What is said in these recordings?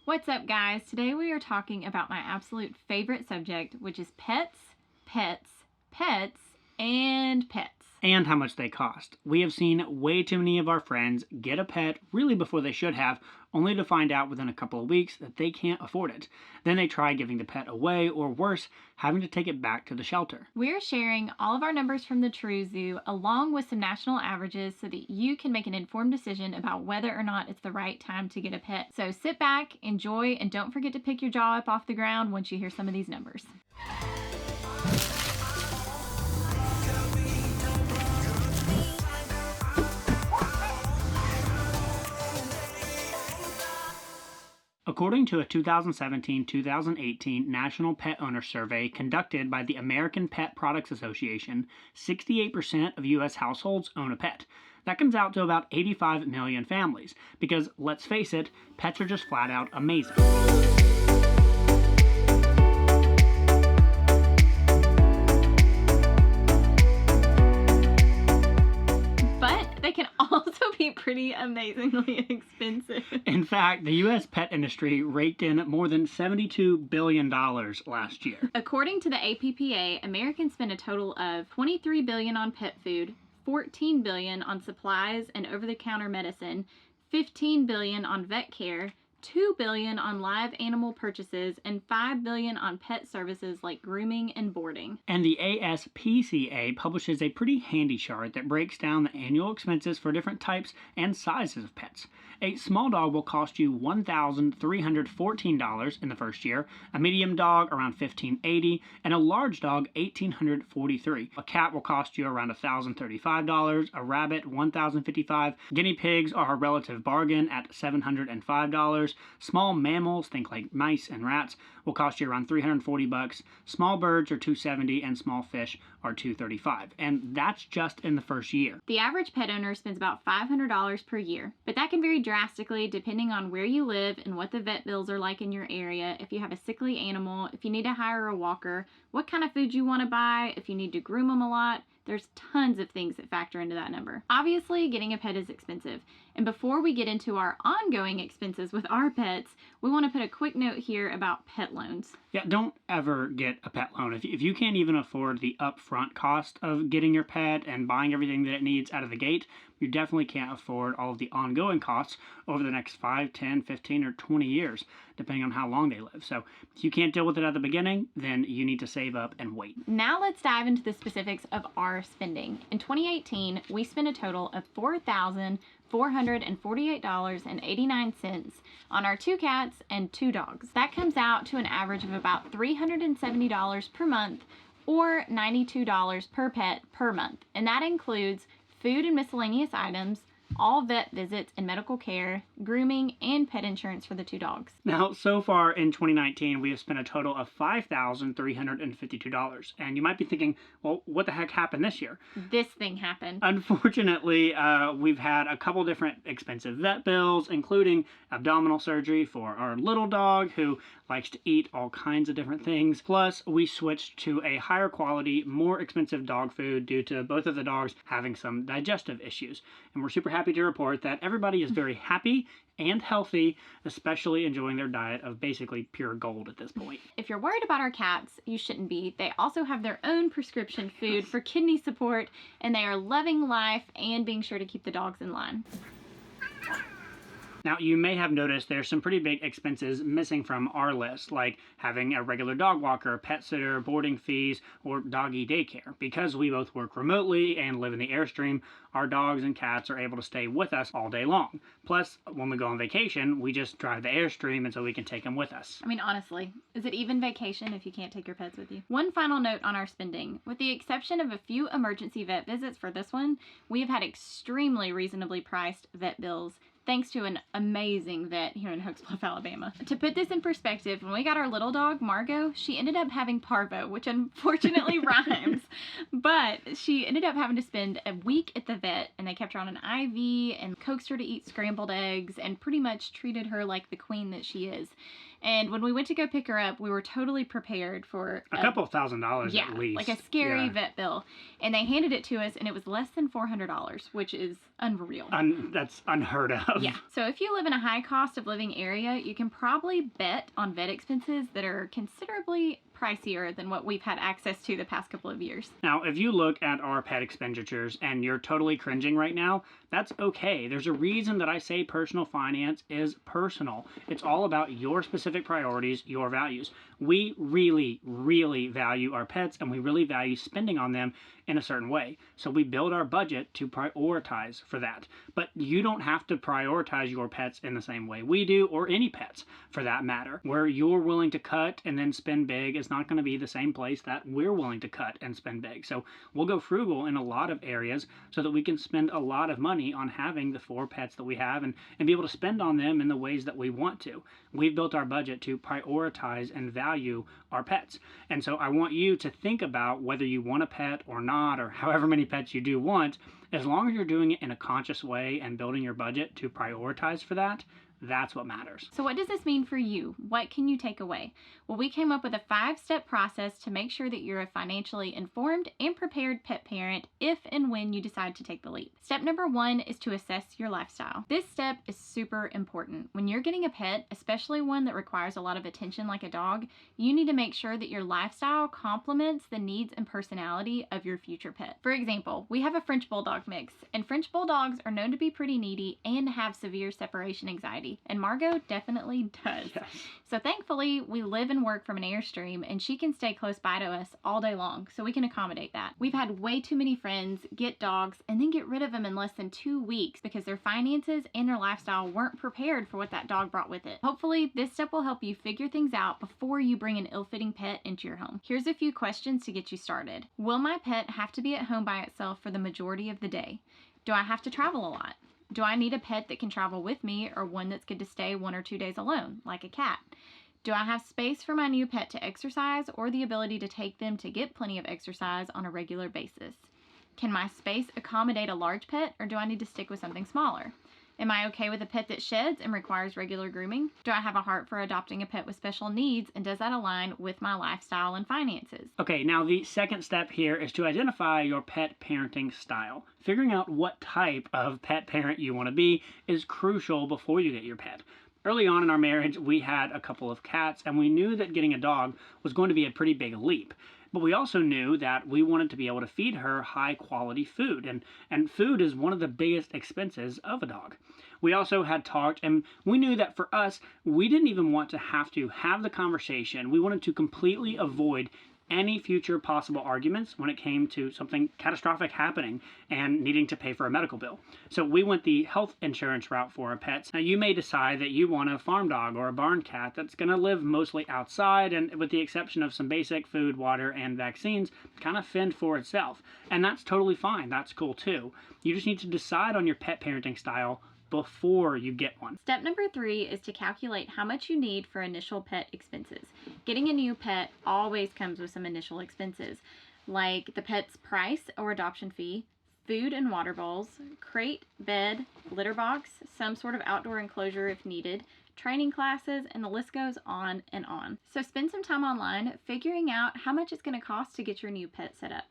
What's up, guys? Today we are talking about my absolute favorite subject, which is pets, pets, pets, and pets. And how much they cost. We have seen way too many of our friends get a pet really before they should have, only to find out within a couple of weeks that they can't afford it. Then they try giving the pet away, or worse, having to take it back to the shelter. We're sharing all of our numbers from the True Zoo along with some national averages so that you can make an informed decision about whether or not it's the right time to get a pet. So sit back, enjoy, and don't forget to pick your jaw up off the ground once you hear some of these numbers. According to a 2017-2018 National Pet Owner Survey conducted by the American Pet Products Association, 68% of U.S. households own a pet. That comes out to about 85 million families, because, let's face it, pets are just flat out amazing. They can also be pretty amazingly expensive. In fact, the U.S. pet industry raked in more than $72 billion last year. According to the APPA, Americans spend a total of $23 billion on pet food, $14 billion on supplies and over-the-counter medicine, $15 billion on vet care, $2 billion on live animal purchases, and $5 billion on pet services like grooming and boarding. And the ASPCA publishes a pretty handy chart that breaks down the annual expenses for different types and sizes of pets. A small dog will cost you $1,314 in the first year, a medium dog around $1,580, and a large dog $1,843. A cat will cost you around $1,035, a rabbit $1,055. Guinea pigs are a relative bargain at $705. Small mammals, think like mice and rats, will cost you around $340. Small birds are $270, and small fish are $235. And that's just in the first year. The average pet owner spends about $500 per year, but that can vary drastically depending on where you live and what the vet bills are like in your area, if you have a sickly animal, if you need to hire a walker, what kind of food you want to buy, if you need to groom them a lot. There's tons of things that factor into that number. Obviously, getting a pet is expensive. And before we get into our ongoing expenses with our pets, we want to put a quick note here about pet loans. Yeah, don't ever get a pet loan. If you can't even afford the upfront cost of getting your pet and buying everything that it needs out of the gate, you definitely can't afford all of the ongoing costs over the next 5, 10, 15, or 20 years, depending on how long they live. So if you can't deal with it at the beginning, then you need to save up and wait. Now let's dive into the specifics of our spending. In 2018, we spent a total of $4,448.89 on our 2 cats and 2 dogs. That comes out to an average of about $370 per month, or $92 per pet per month. And that includes food and miscellaneous items, all vet visits and medical care, grooming, and pet insurance for the 2 dogs. Now, so far in 2019, we have spent a total of $5,352. And you might be thinking, well, what the heck happened this year? This thing happened. Unfortunately, we've had a couple different expensive vet bills, including abdominal surgery for our little dog who likes to eat all kinds of different things. Plus, we switched to a higher quality, more expensive dog food due to both of the dogs having some digestive issues. And we're super happy to report that everybody is very happy and healthy, especially enjoying their diet of basically pure gold at this point. If you're worried about our cats, you shouldn't be. They also have their own prescription food for kidney support, and they are loving life and being sure to keep the dogs in line. Now, you may have noticed there's some pretty big expenses missing from our list, like having a regular dog walker, pet sitter, boarding fees, or doggy daycare. Because we both work remotely and live in the Airstream, our dogs and cats are able to stay with us all day long. Plus, when we go on vacation, we just drive the Airstream and so we can take them with us. I mean, honestly, is it even vacation if you can't take your pets with you? One final note on our spending. With the exception of a few emergency vet visits for this one, we have had extremely reasonably priced vet bills, thanks to an amazing vet here in Hokes Bluff, Alabama. To put this in perspective, when we got our little dog, Margot, she ended up having parvo, which unfortunately rhymes, but she ended up having to spend a week at the vet, and they kept her on an IV and coaxed her to eat scrambled eggs and pretty much treated her like the queen that she is. And when we went to go pick her up, we were totally prepared for a couple of $1,000 yeah, at least. like a scary Yeah. vet bill. And they handed it to us, and it was less than $400, which is unreal. That's unheard of. Yeah. So if you live in a high cost of living area, you can probably bet on vet expenses that are considerably pricier than what we've had access to the past couple of years. Now, if you look at our pet expenditures and you're totally cringing right now, that's okay. There's a reason that I say personal finance is personal. It's all about your specific priorities, your values. We really, really value our pets, and we really value spending on them in a certain way. So we build our budget to prioritize for that. But you don't have to prioritize your pets in the same way we do, or any pets for that matter. Where you're willing to cut and then spend big is not going to be the same place that we're willing to cut and spend big. So we'll go frugal in a lot of areas so that we can spend a lot of money on having the 4 pets that we have and be able to spend on them in the ways that we want to. We've built our budget to prioritize and value our pets. And so I want you to think about whether you want a pet or not, or however many pets you do want. As long as you're doing it in a conscious way and building your budget to prioritize for that, that's what matters. So what does this mean for you? What can you take away? Well, we came up with a 5-step process to make sure that you're a financially informed and prepared pet parent if and when you decide to take the leap. Step number 1 is to assess your lifestyle. This step is super important. When you're getting a pet, especially one that requires a lot of attention like a dog, you need to make sure that your lifestyle complements the needs and personality of your future pet. For example, we have a French Bulldog mix, and French Bulldogs are known to be pretty needy and have severe separation anxiety. And Margot definitely does. Yes. So thankfully, we live and work from an Airstream, and she can stay close by to us all day long, so we can accommodate that. We've had way too many friends get dogs and then get rid of them in less than 2 weeks because their finances and their lifestyle weren't prepared for what that dog brought with it. Hopefully, this step will help you figure things out before you bring an ill-fitting pet into your home. Here's a few questions to get you started. Will my pet have to be at home by itself for the majority of the day? Do I have to travel a lot? Do I need a pet that can travel with me, or one that's good to stay 1 or 2 days alone, like a cat? Do I have space for my new pet to exercise, or the ability to take them to get plenty of exercise on a regular basis? Can my space accommodate a large pet, or do I need to stick with something smaller? Am I okay with a pet that sheds and requires regular grooming? Do I have a heart for adopting a pet with special needs, and does that align with my lifestyle and finances? Okay, now the second step here is to identify your pet parenting style. Figuring out what type of pet parent you want to be is crucial before you get your pet. Early on in our marriage, we had a couple of cats, and we knew that getting a dog was going to be a pretty big leap. But we also knew that we wanted to be able to feed her high quality food, and food is one of the biggest expenses of a dog. We also had talked, and we knew that for us, we didn't even want to have the conversation. We wanted to completely avoid any future possible arguments when it came to something catastrophic happening and needing to pay for a medical bill. So we went the health insurance route for our pets. Now you may decide that you want a farm dog or a barn cat that's going to live mostly outside and, with the exception of some basic food, water, and vaccines, kind of fend for itself. And that's totally fine. That's cool too. You just need to decide on your pet parenting style before you get one. Step number 3 is to calculate how much you need for initial pet expenses. Getting a new pet always comes with some initial expenses, like the pet's price or adoption fee, food and water bowls, crate, bed, litter box, some sort of outdoor enclosure if needed, training classes, and the list goes on and on. So spend some time online figuring out how much it's going to cost to get your new pet set up.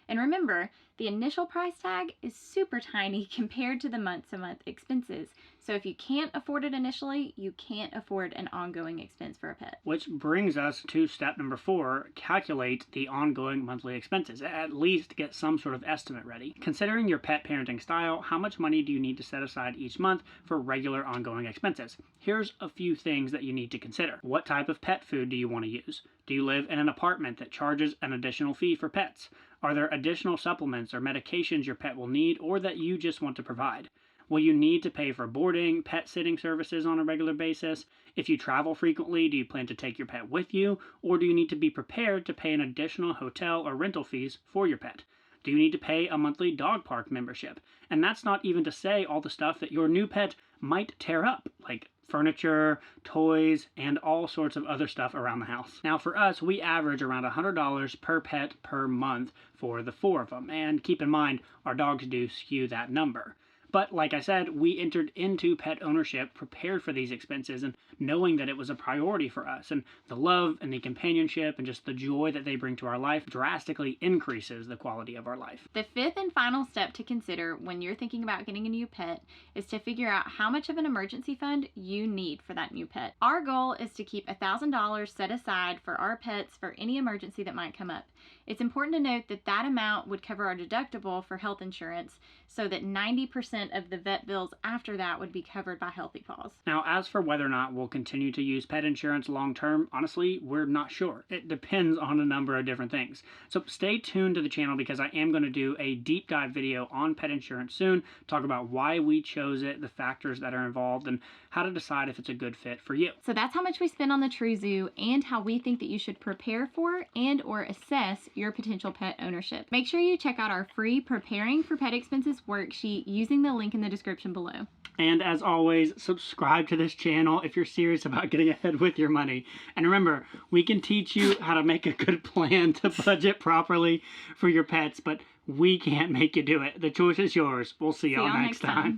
And remember, the initial price tag is super tiny compared to the month-to-month expenses. So if you can't afford it initially, you can't afford an ongoing expense for a pet. Which brings us to step number 4, calculate the ongoing monthly expenses. At least get some sort of estimate ready. Considering your pet parenting style, how much money do you need to set aside each month for regular ongoing expenses? Here's a few things that you need to consider. What type of pet food do you want to use? Do you live in an apartment that charges an additional fee for pets? Are there additional supplements or medications your pet will need or that you just want to provide? Will you need to pay for boarding, pet sitting services on a regular basis? If you travel frequently, do you plan to take your pet with you? Or do you need to be prepared to pay an additional hotel or rental fees for your pet? Do you need to pay a monthly dog park membership? And that's not even to say all the stuff that your new pet might tear up, like furniture, toys, and all sorts of other stuff around the house. Now for us, we average around $100 per pet per month for the 4 of them. And keep in mind, our dogs do skew that number. But like I said, we entered into pet ownership prepared for these expenses and knowing that it was a priority for us. And the love and the companionship and just the joy that they bring to our life drastically increases the quality of our life. The fifth and final step to consider when you're thinking about getting a new pet is to figure out how much of an emergency fund you need for that new pet. Our goal is to keep $1,000 set aside for our pets for any emergency that might come up. It's important to note that that amount would cover our deductible for health insurance, so that 90% of the vet bills after that would be covered by Healthy Paws. Now, as for whether or not we'll continue to use pet insurance long term, honestly, we're not sure. It depends on a number of different things. So stay tuned to the channel because I am going to do a deep dive video on pet insurance soon, talk about why we chose it, the factors that are involved, and how to decide if it's a good fit for you. So that's how much we spend on the True Zoo and how we think that you should prepare for and or assess your potential pet ownership. Make sure you check out our free Preparing for Pet Expenses worksheet using the link in the description below. And as always, subscribe to this channel if you're serious about getting ahead with your money. And remember, we can teach you how to make a good plan to budget properly for your pets, but we can't make you do it. The choice is yours. We'll see y'all next time.